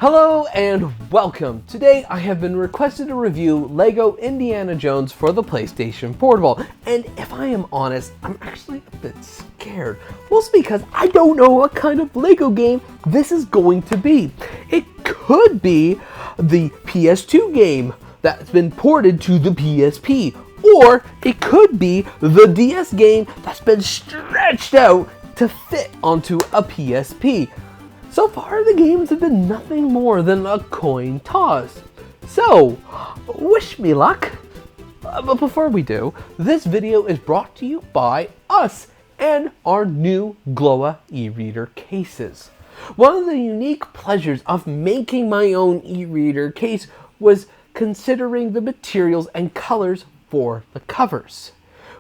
Hello and welcome! Today I have been requested to review LEGO Indiana Jones for the PlayStation Portable, and if I am honest, I'm actually a bit scared. Mostly because I don't know what kind of LEGO game this is going to be. It could be the PS2 game that's been ported to the PSP, or it could be the DS game that's been stretched out to fit onto a PSP. So far, the games have been nothing more than a coin toss. So, wish me luck. But before we do, this video is brought to you by us and our new Gloa e-reader cases. One of the unique pleasures of making my own e-reader case was considering the materials and colors for the covers,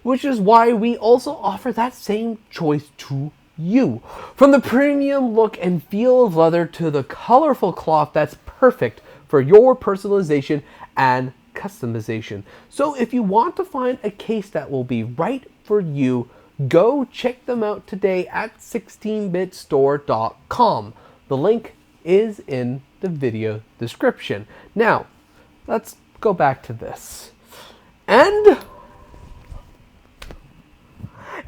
which is why we also offer that same choice to you. From the premium look and feel of leather to the colorful cloth that's perfect for your personalization and customization. So if you want to find a case that will be right for you, go check them out today at 16bitstore.com. The link is in the video description. Now, let's go back to this. And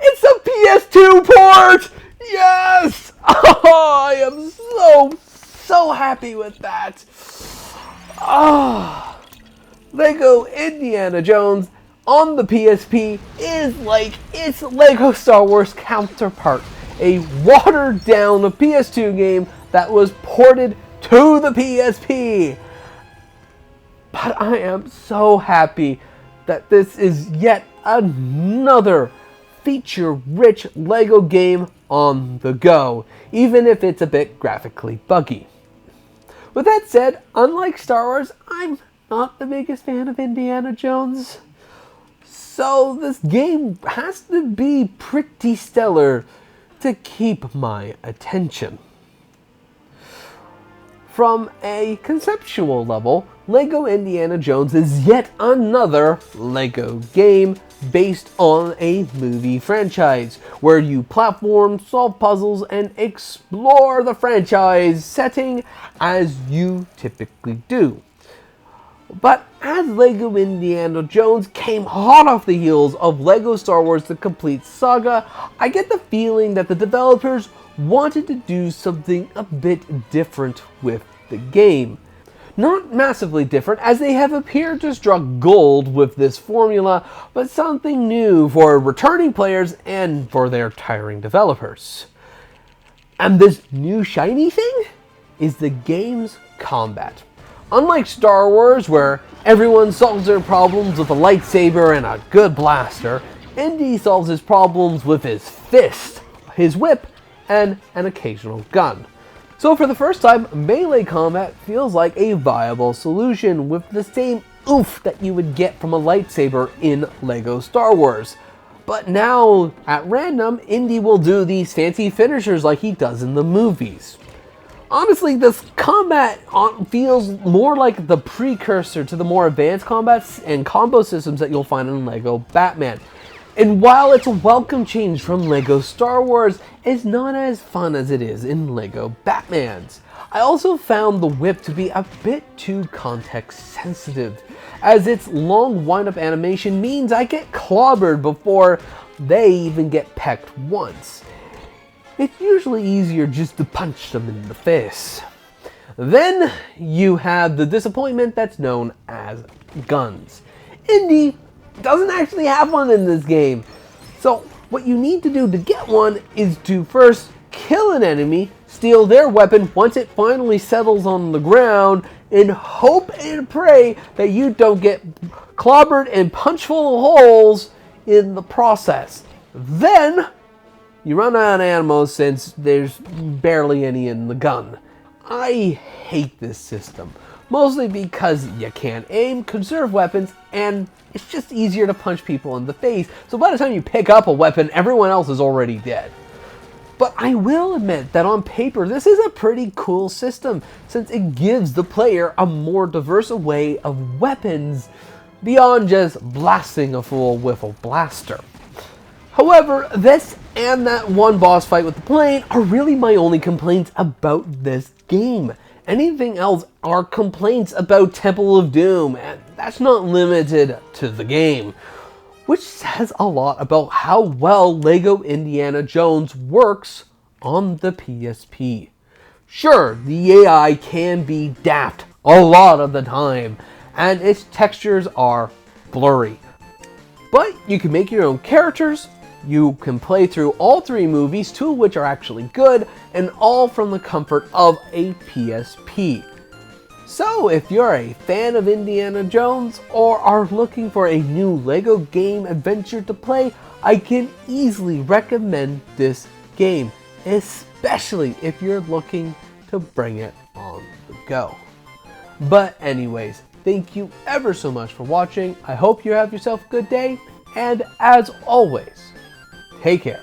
it's a PS2 port! Yes! Oh, I am so happy with that. Oh, LEGO Indiana Jones on the PSP is like its LEGO Star Wars counterpart. A watered down PS2 game that was ported to the PSP. But I am so happy that this is yet another feature-rich LEGO game on the go, even if it's a bit graphically buggy. With that said, unlike Star Wars, I'm not the biggest fan of Indiana Jones. So this game has to be pretty stellar to keep my attention. From a conceptual level, LEGO Indiana Jones is yet another LEGO game based on a movie franchise, where you platform, solve puzzles, and explore the franchise setting as you typically do. But as LEGO Indiana Jones came hot off the heels of LEGO Star Wars The Complete Saga, I get the feeling that the developers wanted to do something a bit different with the game. Not massively different, as they have appeared to struck gold with this formula, but something new for returning players and for their tiring developers. And this new shiny thing is the game's combat. Unlike Star Wars, where everyone solves their problems with a lightsaber and a good blaster, Indy solves his problems with his fist, his whip, and an occasional gun. So for the first time, melee combat feels like a viable solution with the same oomph that you would get from a lightsaber in LEGO Star Wars. But now, at random, Indy will do these fancy finishers like he does in the movies. Honestly, this combat feels more like the precursor to the more advanced combats and combo systems that you'll find in LEGO Batman. And while it's a welcome change from LEGO Star Wars, it's not as fun as it is in LEGO Batman's. I also found the whip to be a bit too context sensitive, as its long wind-up animation means I get clobbered before they even get pecked once. It's usually easier just to punch them in the face. Then you have the disappointment that's known as guns. Indy doesn't actually have one in this game. So what you need to do to get one is to first kill an enemy, steal their weapon once it finally settles on the ground, and hope and pray that you don't get clobbered and punched full of holes in the process. Then you run out of ammo since there's barely any in the gun. I hate this system, mostly because you can't aim, conserve weapons, and it's just easier to punch people in the face, so by the time you pick up a weapon, everyone else is already dead. But I will admit that on paper, this is a pretty cool system, since it gives the player a more diverse array of weapons beyond just blasting a fool with a blaster. However, this and that one boss fight with the plane are really my only complaints about this game. anything else are complaints about Temple of Doom, and that's not limited to the game, which says a lot about how well LEGO Indiana Jones works on the PSP. Sure, the AI can be daft a lot of the time, and its textures are blurry. But you can make your own characters, you can play through all 3 movies, 2 of which are actually good, and all from the comfort of a PSP. So if you're a fan of Indiana Jones or are looking for a new LEGO game adventure to play, I can easily recommend this game, especially if you're looking to bring it on the go. But anyways, thank you ever so much for watching. I hope you have yourself a good day, and as always, take care.